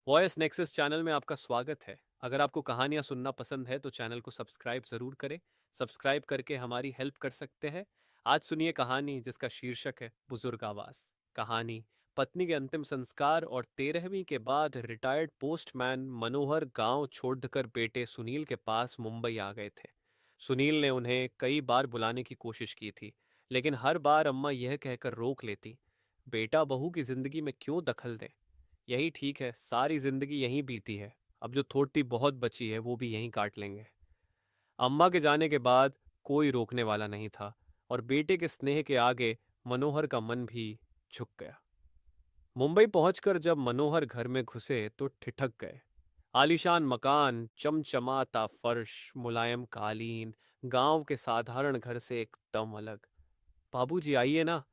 Voice nexus channel में आपका स्वागत है। अगर आपको कहानियां सुनना पसंद है तो चैनल को सब्सक्राइब जरूर करें। सब्सक्राइब करके हमारी हेल्प कर सकते हैं। आज सुनिए कहानी जिसका शीर्षक है बुजुर्ग आवास। कहानी पत्नी के अंतिम संस्कार और 13वीं के बाद रिटायर्ड पोस्टमैन मनोहर गांव छोड़कर बेटे सुनील के पास मुंबई आ गए थे। सुनील ने उन्हें कई बार बुलाने की कोशिश की थी, लेकिन हर बार अम्मा यह कहकर रोक लेती, बेटा बहू की जिंदगी में क्यों दखल दे। यही ठीक है, सारी जिंदगी यहीं बीती है। अब जो थोड़ी बहुत बची है वो भी यहीं काट लेंगे। अम्मा के जाने के बाद कोई रोकने वाला नहीं था और बेटे के स्नेह के आगे मनोहर का मन भी झुक गया। मुंबई पहुंचकर जब मनोहर घर में घुसे तो ठिठक गए। आलीशान मकान, चमचमाता फर्श, मुलायम कालीन, गांव के साधारण घर से एकदम अलग। बाबूजी आइए ना।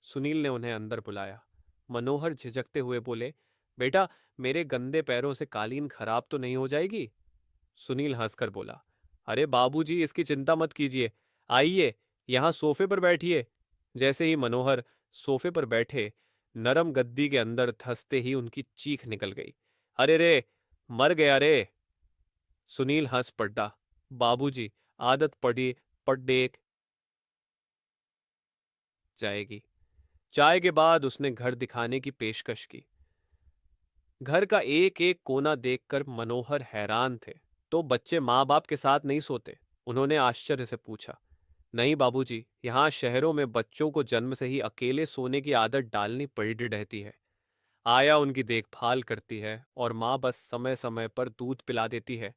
सुनील ने उन्हें अंदर बुलाया। मनोहर झिझकते हुए बोले, बेटा, मेरे गंदे पैरों से कालीन खराब तो नहीं हो जाएगी? सुनील हंसकर बोला, अरे बाबूजी, इसकी चिंता मत कीजिए। आइए, यहाँ सोफे पर बैठिए। जैसे ही मनोहर सोफे पर बैठे, नरम गद्दी के अंदर धंसते ही उनकी चीख निकल गई। अरे रे, मर गया रे। सुनील हंस पड़ा। बाबूजी, आदत पड़ी पड़ जाएगी। चाय के बाद उसने घर दिखाने की पेशकश की। घर का एक एक कोना देखकर मनोहर हैरान थे। तो बच्चे माँ बाप के साथ नहीं सोते? उन्होंने आश्चर्य से पूछा। नहीं बाबूजी, यहाँ शहरों में बच्चों को जन्म से ही अकेले सोने की आदत डालनी पड़ी रहती है। आया उनकी देखभाल करती है और माँ बस समय समय पर दूध पिला देती है,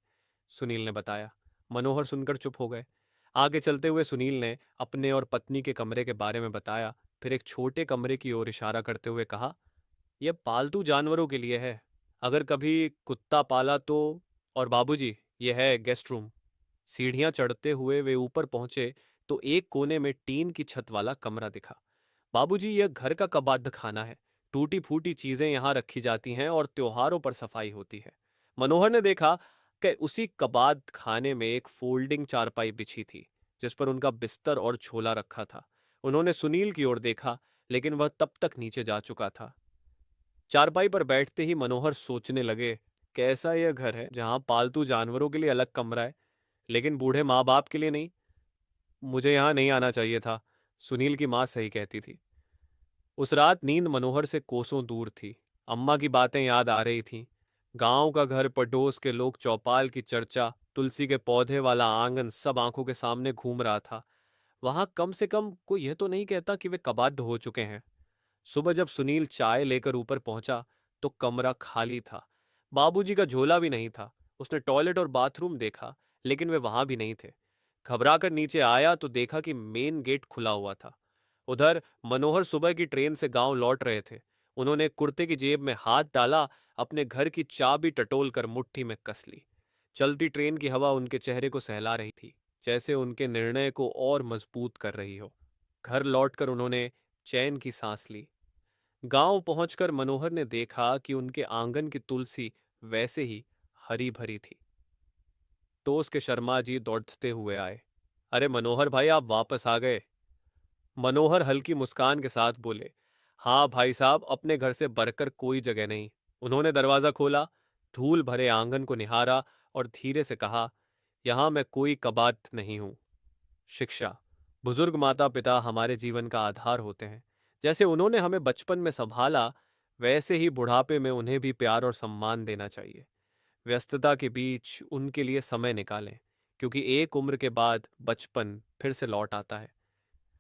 सुनील ने बताया। मनोहर सुनकर चुप हो गए। आगे चलते हुए सुनील ने अपने और पत्नी के कमरे के बारे में बताया, फिर एक छोटे कमरे की ओर इशारा करते हुए कहा, यह पालतू जानवरों के लिए है, अगर कभी कुत्ता पाला तो। और बाबूजी, यह है गेस्ट रूम। सीढ़ियां चढ़ते हुए वे ऊपर पहुंचे तो एक कोने में टीन की छत वाला कमरा दिखा। बाबूजी, यह घर का कबाड़ खाना है। टूटी फूटी चीजें यहाँ रखी जाती हैं और त्योहारों पर सफाई होती है। मनोहर ने देखा कि उसी कबाड़ खाने में एक फोल्डिंग चारपाई बिछी थी, जिस पर उनका बिस्तर और झोला रखा था। उन्होंने सुनील की ओर देखा, लेकिन वह तब तक नीचे जा चुका था। चारपाई पर बैठते ही मनोहर सोचने लगे, कैसा यह घर है जहां पालतू जानवरों के लिए अलग कमरा है, लेकिन बूढ़े माँ बाप के लिए नहीं। मुझे यहाँ नहीं आना चाहिए था, सुनील की माँ सही कहती थी। उस रात नींद मनोहर से कोसों दूर थी। अम्मा की बातें याद आ रही थीं। गांव का घर, पड़ोस के लोग, चौपाल की चर्चा, तुलसी के पौधे वाला आंगन, सब आंखों के सामने घूम रहा था। वहां कम से कम कोई यह तो नहीं कहता कि वे कबाड़ हो चुके हैं। सुबह जब सुनील चाय लेकर ऊपर पहुंचा तो कमरा खाली था। बाबूजी का झोला भी नहीं था। उसने टॉयलेट और बाथरूम देखा, लेकिन वे वहां भी नहीं थे। घबराकर नीचे आया तो देखा कि मेन गेट खुला हुआ था। उधर मनोहर सुबह की ट्रेन से गांव लौट रहे थे। उन्होंने कुर्ते की जेब में हाथ डाला, अपने घर की चाबी टटोल कर मुट्ठी में कस ली। चलती ट्रेन की हवा उनके चेहरे को सहला रही थी, जैसे उनके निर्णय को और मजबूत कर रही हो। घर लौटकर उन्होंने चैन की सांस ली। गांव पहुंचकर मनोहर ने देखा कि उनके आंगन की तुलसी वैसे ही हरी भरी थी। तो उसके शर्मा जी दौड़ते हुए आए। अरे मनोहर भाई, आप वापस आ गए। मनोहर हल्की मुस्कान के साथ बोले, हाँ भाई साहब, अपने घर से बढ़कर कोई जगह नहीं। उन्होंने दरवाजा खोला, धूल भरे आंगन को निहारा और धीरे से कहा, यहां मैं कोई कबाड़ नहीं हूं। शिक्षा। बुजुर्ग माता पिता हमारे जीवन का आधार होते हैं। जैसे उन्होंने हमें बचपन में संभाला, वैसे ही बुढ़ापे में उन्हें भी प्यार और सम्मान देना चाहिए। व्यस्तता के बीच उनके लिए समय निकालें, क्योंकि एक उम्र के बाद बचपन फिर से लौट आता है।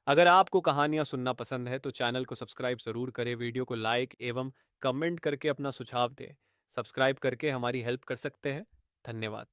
अगर आपको कहानियां सुनना पसंद है तो चैनल को सब्सक्राइब जरूर करें, वीडियो को लाइक एवं कमेंट करके अपना सुझाव दें। सब्सक्राइब करके हमारी हेल्प कर सकते हैं। धन्यवाद।